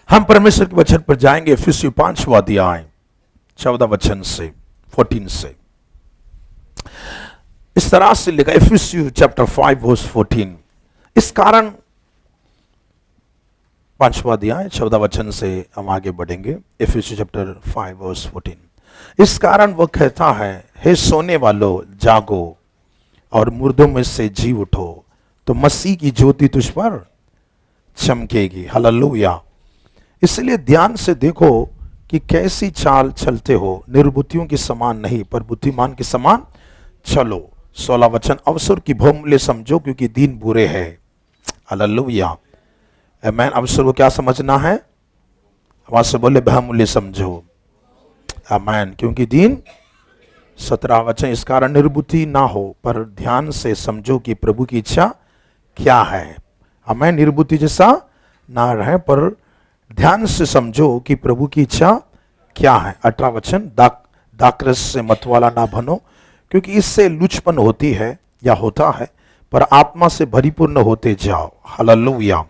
हम परमेश्वर के वचन पर जाएंगे। इफिसियों 5वां अध्याय 14 वचन से 14 से इस तरह से लिखा, इफिसियों चैप्टर 5 वर्स 14। इस कारण 5वां अध्याय 14 वचन से हम आगे बढ़ेंगे। इफिसियों चैप्टर 5 वर्स 14। इस कारण वह कहता है, हे सोने वालों जागो और मुर्दों में से जी उठो, तो मसीह की ज्योति तुझ पर चमकेगी। हालेलुया। इसलिए ध्यान से देखो कि कैसी चाल चलते हो, निर्बुद्धियों के समान नहीं पर बुद्धिमान के समान चलो। 16 वचन, अवसर की बहुमूल्य समझो क्योंकि दिन बुरे हैं। हालेलुया। आमीन। अवसर को क्या समझना है? आवाज से बोले, बहुमूल्य समझो। आमीन। क्योंकि दिन 17 वचन, इस कारण निर्बुद्धि ना हो पर ध्यान से समझो कि प्रभु की इच्छा क्या है। हमें निर्बुद्धि जैसा ना रहे पर ध्यान से समझो कि प्रभु की इच्छा क्या है। 18 वचन, दाकरस से मतवाला ना बनो क्योंकि इससे लुचपन होती है या होता है, पर आत्मा से भरीपूर्ण होते जाओ। हालेलुया।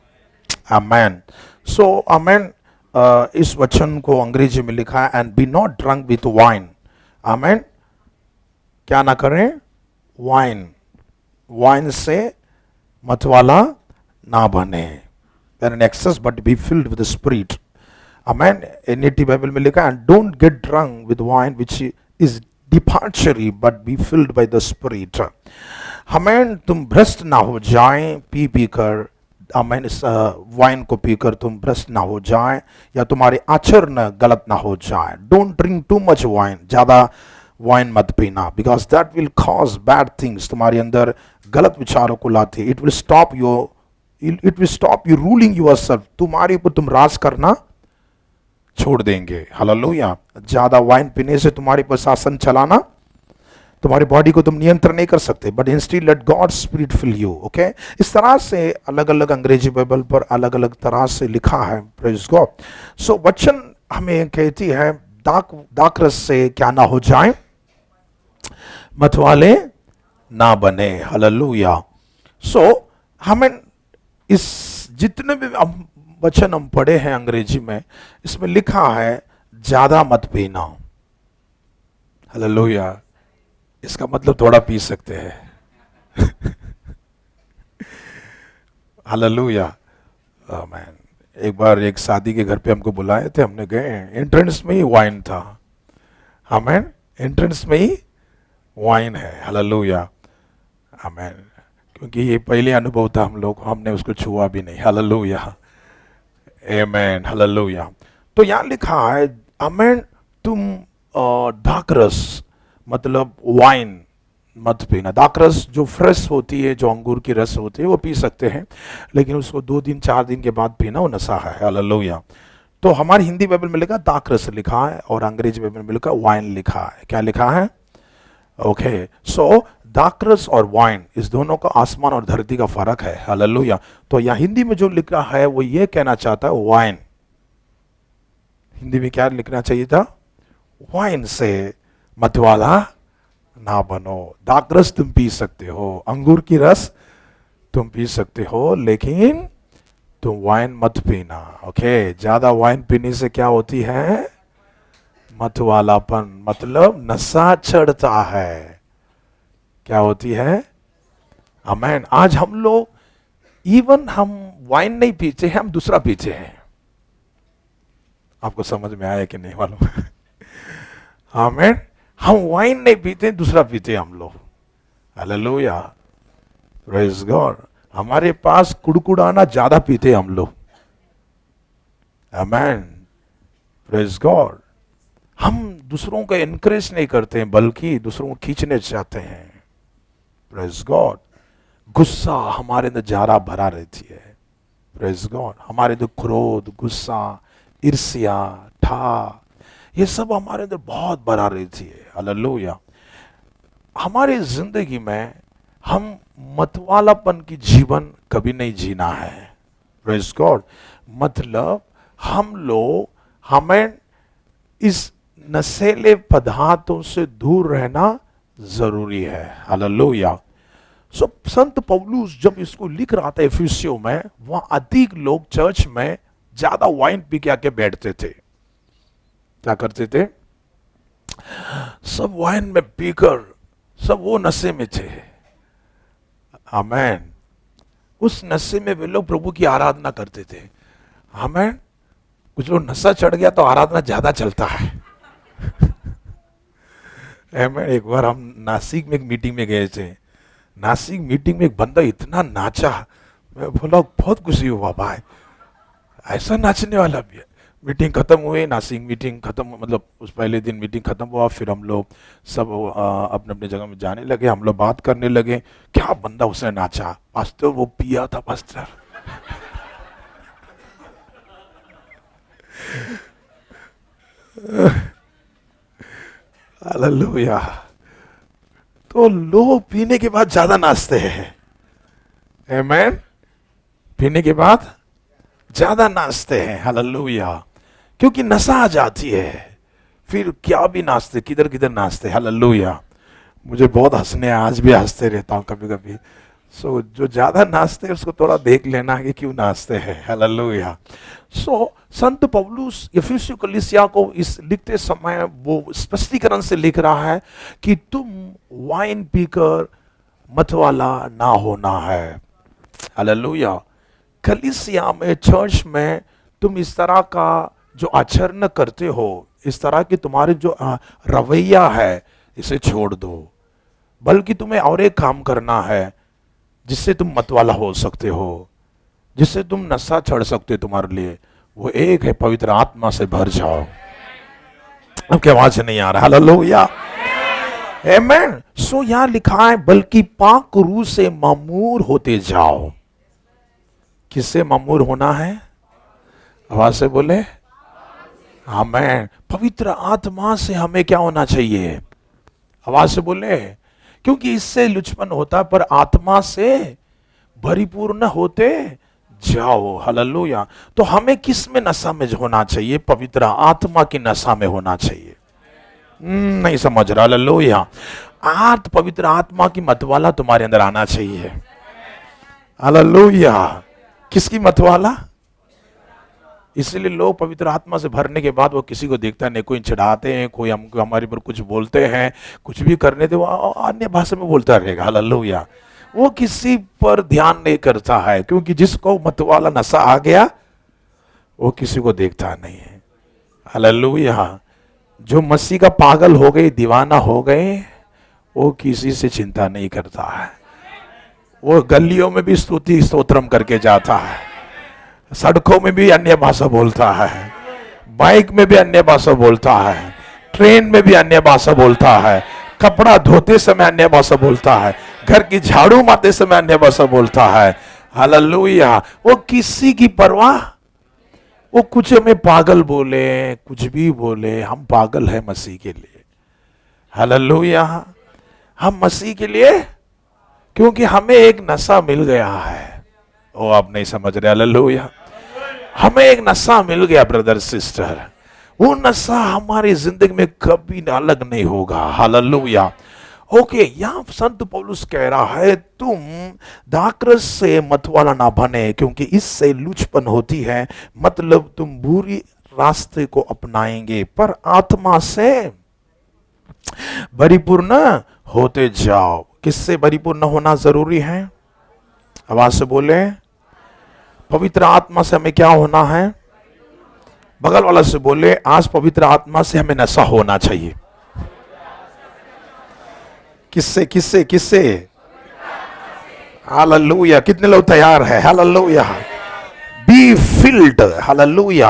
आमेन। So amen. इस वचन को अंग्रेजी में लिखा है, and be not drunk with wine. Amen. क्या ना करें? वाइन से मतवाला ना बने। an excess but be filled with the spirit. Amen. NAT Bible में लिखा है, and don't get drunk with wine which is debauchery but be filled by the spirit. हमें तुम भ्रष्ट ना हो जाएं पी पी कर। अमेन। इस वाइन को पीकर तुम भ्रष्ट ना हो जाएं या तुम्हारे आचरण गलत ना हो जाए। Don't drink too much wine, ज्यादा वाइन मत पीना, because that will cause bad things, तुम्हारे अंदर गलत विचारों को लाती। It will stop you ruling yourself, तुम्हारे ऊपर तुम राज करना छोड़ देंगे। हालेलुया। ज्यादा वाइन पीने से तुम्हारे पर शासन चलाना, तुम्हारी बॉडी को तुम नियंत्रण नहीं कर सकते, but instead let God spirit fill you. Okay. इस तरह से अलग अलग अंग्रेजी बाइबल पर अलग अलग तरह से लिखा है। Praise God. सो वचन हमें कहती है, दाकरस से क्या ना हो जाए, मतवाले ना बने। हालेलुया। सो हमें इस जितने भी वचन हम पढ़े हैं अंग्रेजी में, इसमें लिखा है ज्यादा मत पीना। हालेलुया। इसका मतलब थोड़ा पी सकते हैं। हालेलुया। आमीन। एक बार एक शादी के घर पे हमको बुलाए थे, हमने गए, एंट्रेंस में ही वाइन था। आमीन। एंट्रेंस में ही वाइन है। हालेलुया। आमीन। क्योंकि ये पहले अनुभव था हम लोग, हमने उसको छुआ भी नहीं। हालेलुया। आमीन। हालेलुया। तो यहां लिखा है, आमीन, तुम दाकरस मतलब वाइन मत पीना। दाकरस जो फ्रेश होती है, जो अंगूर की रस होती है, वो पी सकते हैं, लेकिन उसको 2 दिन 4 दिन के बाद पीना वो नशा है। हालेलुया। तो हमारी हिंदी बाइबल में लिखा दाकरस लिखा है और अंग्रेजी बाइबल में लिखा वाइन लिखा है। क्या लिखा है? ओके। सो दाकरस और वाइन, इस दोनों का आसमान और धरती का फर्क है। हालेलुया। तो यहाँ हिंदी में जो लिखा है वो ये कहना चाहता है वाइन। हिंदी में क्या लिखना चाहिए था? वाइन से मतवाला ना बनो। दाकरस तुम पी सकते हो, अंगूर की रस तुम पी सकते हो, लेकिन तुम वाइन मत पीना। ओके। ज्यादा वाइन पीने से क्या होती है? मतवालापन, मतलब नशा चढ़ता है। क्या होती है? आमीन। आज हम लोग इवन हम वाइन नहीं पीते हैं, हम दूसरा पीते हैं। आपको समझ में आया कि नहीं मालूम? आमीन। हम वाइन नहीं पीते, दूसरा पीते हम लोग। हालेलुया। Praise God. हमारे पास कुड़कुड़ाना ज्यादा पीते हम लोग। आमीन। Praise God. हम दूसरों को एनकरेज नहीं करते हैं, बल्कि दूसरों को खींचने चाहते हैं। Praise God. गुस्सा हमारे अंदर ज्यादा भरा रहती है। Praise God. हमारे अंदर क्रोध, गुस्सा, ईर्ष्या, ठा, ये सब हमारे अंदर बहुत भरा रहती है। हालेलुया। हमारी जिंदगी में हम मतवालापन की जीवन कभी नहीं जीना है। Praise God. मतलब हम लोग, हमें इस नशीले पदार्थों से दूर रहना जरूरी है। हालेलुया। सो संत पौलुस जब इसको लिख रहा था इफिसियों में, वहां अधिक लोग चर्च में ज्यादा वाइन पी के आके बैठते थे। क्या करते थे? सब वाइन में पीकर सब वो नशे में थे। आमेन। उस नशे में वे लोग प्रभु की आराधना करते थे। आमेन। कुछ लोग नशा चढ़ गया तो आराधना ज्यादा चलता है। आमेन। एक बार हम नासिक में एक मीटिंग में गए थे। नासिक मीटिंग में एक बंदा इतना नाचा, मैं बोला बहुत खुशी हुआ भाई, ऐसा नाचने वाला भी है। मीटिंग खत्म हुई, नासिक मीटिंग खत्म, मतलब उस पहले दिन मीटिंग खत्म हुआ, फिर हम लोग सब अपने अपने जगह में जाने लगे। हम लोग बात करने लगे, क्या बंदा उसने नाचा। पास्टर वो पिया था पास्टर। हालेलुया। तो लोग पीने के बाद ज्यादा नाचते हैं। आमेन। पीने के बाद ज्यादा नाचते हैं। हालेलुया। क्योंकि नशा आ जाती है, फिर क्या भी नाचते, किधर किधर नाचते। हालेलुया। मुझे बहुत हंसने, आज भी हंसते रहता हूँ कभी कभी। सो जो ज्यादा नाचते हैं उसको थोड़ा देख लेना कि क्यों नाचते हैं। हालेलुया। सो संत पौलुस इफिसियों कलीसिया को इस लिखते समय वो स्पष्टीकरण से लिख रहा है कि तुम वाइन पीकर मतवाला ना होना है। हालेलुया। कलीसिया में, चर्च में तुम इस तरह का जो आचरण करते हो, इस तरह की तुम्हारी जो रवैया है, इसे छोड़ दो। बल्कि तुम्हें और एक काम करना है जिससे तुम मतवाला हो सकते हो, जिससे तुम नशा चढ़ सकते हो तुम्हारे लिए। वो एक है, पवित्र आत्मा से भर जाओ। आपकी आवाज नहीं आ रहा? हालेलुया। आमेन। सो यहां लिखा है, बल्कि पाक रूह से मामूर होते जाओ। किससे मामूर होना है? आवाज से बोले। आमेन। पवित्र आत्मा से हमें क्या होना चाहिए? आवाज से बोले। क्योंकि इससे लुचपन होता है, पर आत्मा से परिपूर्ण होते जाओ। हालेलुया। तो हमें किस में नशा में होना चाहिए? पवित्र आत्मा की नशा में होना चाहिए। नहीं समझ रहा? हालेलुया। पवित्र आत्मा की मतवाला तुम्हारे अंदर आना चाहिए। हालेलुया। किसकी मतवाला? इसलिए लोग पवित्र आत्मा से भरने के बाद वो किसी को देखता नहीं, कोई चिढ़ाते हैं, कोई हमको हमारे पर कुछ बोलते हैं, कुछ भी करने दे, वो अन्य भाषा में बोलता रहेगा। हालेलुया। वो किसी पर ध्यान नहीं करता है, क्योंकि जिसको मतवाला नशा आ गया वो किसी को देखता नहीं है। हालेलुया। जो मसीह का पागल हो गए, दीवाना हो गए, वो किसी से चिंता नहीं करता है। वो गलियों में भी स्तुति स्तोत्रम करके जाता है, सड़कों में भी अन्य भाषा बोलता है, बाइक में भी अन्य भाषा बोलता है, ट्रेन में भी अन्य भाषा बोलता है, कपड़ा धोते समय अन्य भाषा बोलता है, घर की झाड़ू मारते समय अन्य भाषा बोलता है। हालेलुया। वो किसी की परवाह, वो कुछ हमें पागल बोले, कुछ भी बोले, हम पागल है मसीह के लिए। हालेलुया। हम मसीह के लिए, क्योंकि हमें एक नशा मिल गया है। ओ आप नहीं समझ रहे? हालेलुया। हमें एक नशा मिल गया ब्रदर सिस्टर, वो नशा हमारी जिंदगी में कभी अलग नहीं होगा। हालेलुया। ओके। यहां संत पौलुस कह रहा है, तुम दाखरस से मतवाला ना बने, क्योंकि इससे लुचपन होती है, मतलब तुम बुरी रास्ते को अपनाएंगे, पर आत्मा से परिपूर्ण होते जाओ। किससे परिपूर्ण होना जरूरी है? आवाज से बोले। पवित्र आत्मा से हमें क्या होना है? बगल वाला से बोले, आज पवित्र आत्मा से हमें नशा होना चाहिए। किससे किससे किससे? हालेलुया। कितने लोग तैयार है? हालेलुया। Be filled. हालेलुया।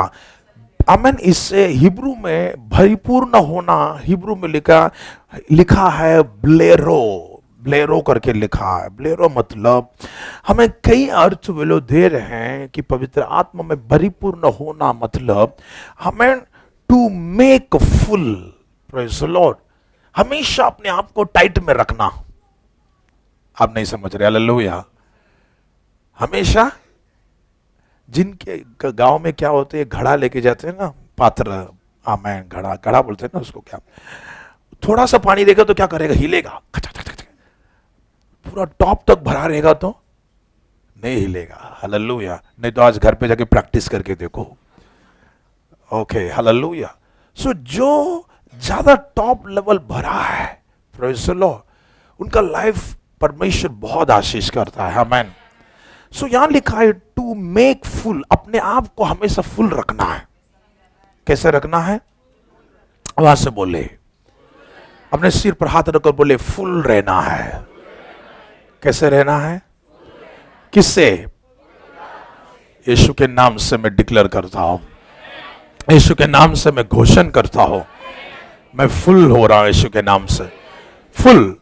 आमेन। इससे हिब्रू में परिपूर्ण होना, हिब्रू में लिखा है ब्लेरो, ब्लेरो करके लिखा है। ब्लेरो मतलब हमें कई अर्थ वे लोग दे रहे हैं कि पवित्र आत्मा में परिपूर्ण होना मतलब हमें to make full. Praise the lord. हमेशा अपने आप को टाइट में रखना। आप नहीं समझ रहे? हालेलुया। हमेशा, जिनके गांव में क्या होते हैं, घड़ा लेके जाते हैं ना, पात्र। आमेन। घड़ा, घड़ा बोलते हैं ना उसको। क्या थोड़ा सा पानी देगा तो क्या करेगा? हिलेगा। पूरा टॉप तक भरा रहेगा तो नहीं हिलेगा। हालेलुया। नहीं तो आज घर पे जाके प्रैक्टिस करके देखो। Okay, hallelujah. सो जो ज्यादा टॉप लेवल भरा है, प्रेज़ द लॉर्ड, उनका लाइफ परमेश्वर बहुत आशीष करता है। आमेन। सो यहां लिखा है टू मेक फुल, अपने आप को हमेशा फुल रखना है। कैसे रखना है? आवाज से बोले, अपने सिर पर हाथ रखकर बोले फुल रहना है। कैसे रहना है? किससे? यीशु के नाम से मैं डिक्लेयर करता हूं, यीशु के नाम से मैं घोषण करता हूं, मैं फुल हो रहा हूं यीशु के नाम से। Full,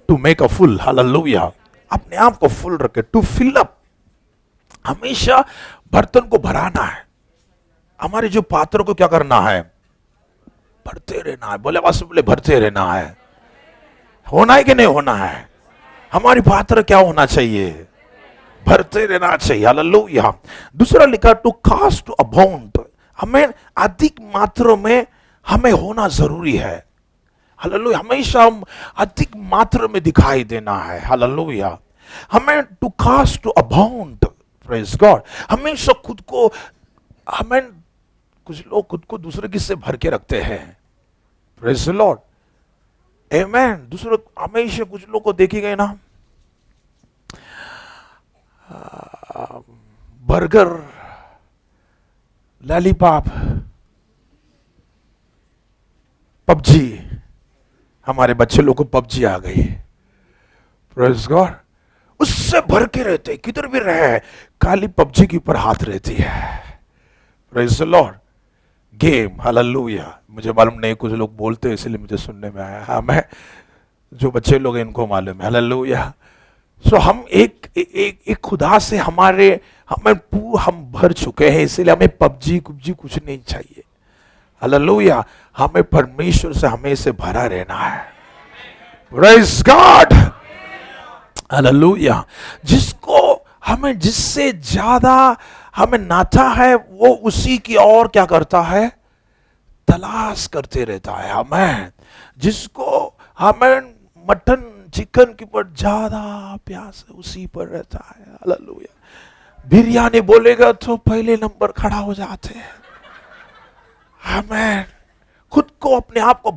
to make a full. Hallelujah. अपने आप को फुल रखे, टू फिल अप, हमेशा बर्तन को भराना है। हमारे जो पात्रों को क्या करना है? भरते रहना है। बोले आवाज से बोले, भरते रहना है। होना है कि नहीं होना है? हमारी पात्र क्या होना चाहिए? भरते रहना चाहिए। हालेलुया। दूसरा लिखा टू कास्ट टू अबाउंड, हमें अधिक मात्रा में हमें होना जरूरी है। हालेलुया। हमेशा हम अधिक मात्रा में दिखाई देना है। हालेलुया। हमें to cast to abound, praise God, हमेशा खुद को, हमें कुछ लोग खुद को दूसरे किससे भर के रखते हैं। प्रेज द लॉर्ड, आमेन। दूसरे हमेशा कुछ लोग को देखी गए ना, बर्गर, लॉलीपॉप, पबजी, हमारे बच्चे लोग को पबजी आ गई, प्रेज गॉड, उससे भर के रहते, किधर भी रहे खाली पबजी के ऊपर हाथ रहती है। Praise the Lord. Game, hallelujah. मुझे मालूम नहीं, कुछ लोग बोलते हैं इसलिए मुझे सुनने में आया। हाँ, मैं जो बच्चे लोग हैं इनको मालूम है। हालेलुया। सो हम एक खुदा से हम भर चुके हैं, इसलिए हमें पबजी कुबजी कुछ नहीं चाहिए। हालेलुया। हमें परमेश्वर से हमेशा भरा रहना है। Praise God. हालेलुया। जिसको हमें, जिससे ज्यादा हमें नाता है, वो उसी की और क्या करता है? तलाश करते रहता है। हमें जिसको हमें मटन चिकन के ऊपर ज्यादा प्यास है, उसी पर रहता है। हालेलुया। बिरयानी बोलेगा तो पहले नंबर खड़ा हो जाते हैं। हमें खुद को, अपने आप को